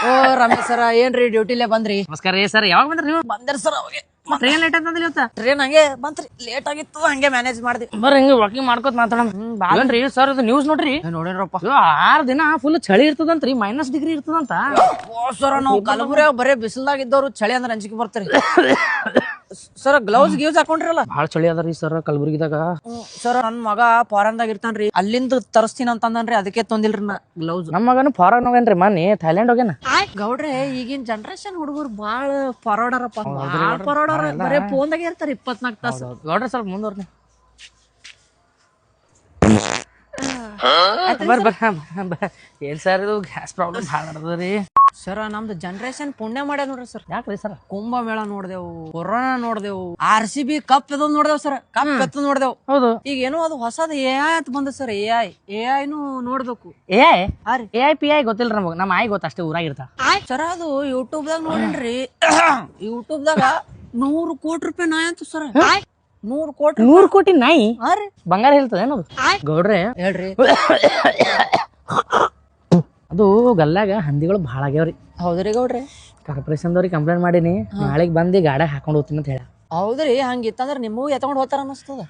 ಓ ರಮೇಶ್ ಸರ ಏನ್ರಿ ಡ್ಯೂಟಿಲೇ ಬಂದ್ರಿ? ನಮಸ್ಕಾರ ರೀ ಸರ್, ಯಾವಾಗ ಬಂದ್ರಿ ನೀವು? ಬಂದಿರ್ ಸರ್ ಅವಾಗೆ. ಟ್ರೈನ್ ಲೇಟ್ ಅಂತಂದ್ರಿ ಇವತ್ತ? ಟ್ರೈನ್ ಹಂಗೆ ಬಂತ್ರಿ, ಲೇಟ್ ಆಗಿತ್ತು, ಹಂಗೆ ಮ್ಯಾನೇಜ್ ಮಾಡ್ದಿ. ಬರ್ರಿ ಹಿಂಗೆ ವಾಕಿಂಗ್ ಮಾಡ್ಕೊತ ಮಾತಾಡೋಣ. ಬಾಗನ್ರಿ ಸರ್, ಇದು ನ್ಯೂಸ್ ನೋಡ್ರಿ. ನೋಡೇನ್ರಪ್ಪ, 6 ದಿನ ಫುಲ್ ಚಳಿ ಇರ್ತದಂತ್ರಿ, -ಡಿಗ್ರಿ ಇರ್ತದಂತ. ಸರ ನಾವು ಕಲಬುರಗಿ ಬರೇ ಬಿಸಿಲ್ದಾಗಿದ್ದವ್ರು ಚಳಿ ಅಂದ್ರೆ ಅಂಜಿಕೆ ಬರ್ತಾರೆ. ಸರ್ ಗ್ಲೌಸ್ ಗಿವ್ಸ್ ಹಾಕೊಂಡ್ರಲ್ಲ? ಭಾಳ ಚಳಿ ಅದ ರೀ ಸರ್ ಕಲಬುರ್ಗಿದಾಗ. ಸರ್ ನನ್ ಮಗ ಫಾರನ್ದಾಗ ಇರ್ತಾನ್ರಿ, ಅಲ್ಲಿಂದ ತರಿಸ್ತೀನಿ ಅಂತಂದನ್ರಿ, ಅದಕ್ಕೆ ತೊಂದಿಲ್ರಿ ನಾ ಗ್ಲೌಸ್. ನಮ್ಮ ಮಗನು ಫಾರನ್ ಹೋಗ್ಯಾನ್ರಿ, ಮೊನ್ನೆ ಥೈಲ್ಯಾಂಡ್ ಹೋಗ್ಯಾನ. ಗೌಡ್ರೆ ಈಗಿನ ಜನರೇಷನ್ ಹುಡುಗರು ಬಾಳ ಫಾರ್ವರ್ಡರಪ್ಪ, ಬಾಳ ಫಾರ್ವರ್ಡರ್. ಬರೇ ಫೋನ್ದಾಗೆ ಇರ್ತಾರೆ 24 ತಾಸು. ಗೌಡ್ರೆ ಸ್ವಲ್ಪ ಮುಂದುವರ್ನಿ. ಏನ್ ಸರ್ ಇದು ಗ್ಯಾಸ್ ಪ್ರಾಬ್ಲಮ್ ಭಾಳ ನಡ್ದದ್ರಿ. ಸರ್ ನಮ್ದು ಜನರೇಷನ್ ಪುಣ್ಯ ಮಾಡ್ಯಾದ ನೋಡ್ರಿ ಸರ್. ಯಾಕ್ರಿ ಸರ್? ಕುಂಭಮೇಳ ನೋಡ್ದೇವು, ಕೊರೋನಾ ನೋಡ್ದೇವು, RCB ಕಪ್ ಎದ್ ನೋಡ್ದೇವ್ ಸರ್, ಕಪ್ ಎತ್ತು ನೋಡ್ದೇವ್. ಹೌದು, ಈಗ ಏನೋ ಅದು ಹೊಸದ AI ಅಂತ ಬಂದ ಸರ್. AI ನೋಡ್ಬೇಕು. AI PI ಗೊತ್ತಿಲ್ರಿ ನಮಗ್, ನಮ್ಮ ಆಯ್ ಗೊತ್ತ ಅಷ್ಟೇ, ಊರಾಗಿರ್ತಾಳ. ಸರ್ ಅದು ಯೂಟ್ಯೂಬ್ ದಾಗ ನೋಡಿನ್ರಿ, ಯೂಟ್ಯೂಬ್ ದಾಗ 100 ಕೋಟಿ ರೂಪಾಯಿ ನಾಯಿ ಅಂತ ಸರ್. 100 ಕೋಟಿ ನಾಯಿ ಬಂಗಾರ ಹೇಳ್ತದೆ ಏನದು? ಗೌಡ್ರೆ ಹೇಳ್ರಿ. ಅದು ಗಲ್ಲಾಗ ಹಂದಿಗಳು ಭಾಳ ಆಗ್ಯಾವ್ರಿ. ಹೌದ್ರಿ ಗೌಡ್ರಿ, ಕಾರ್ಪೊರೇಷನ್ದವ್ರಿಗೆ ಕಂಪ್ಲೇಂಟ್ ಮಾಡೀನಿ, ನಾಳೆಗೆ ಬಂದು ಗಾಡಿ ಹಾಕೊಂಡು ಹೋಗ್ತೀನಿ ಅಂತ ಹೇಳ. ಹೌದ್ರಿ, ಹಂಗಿತ್ತಂದ್ರ ನಿಮ್ಮೂ ಎತ್ಕೊಂಡ್ ಹೋಗ್ತಾರ ಅನಸ್ತದ.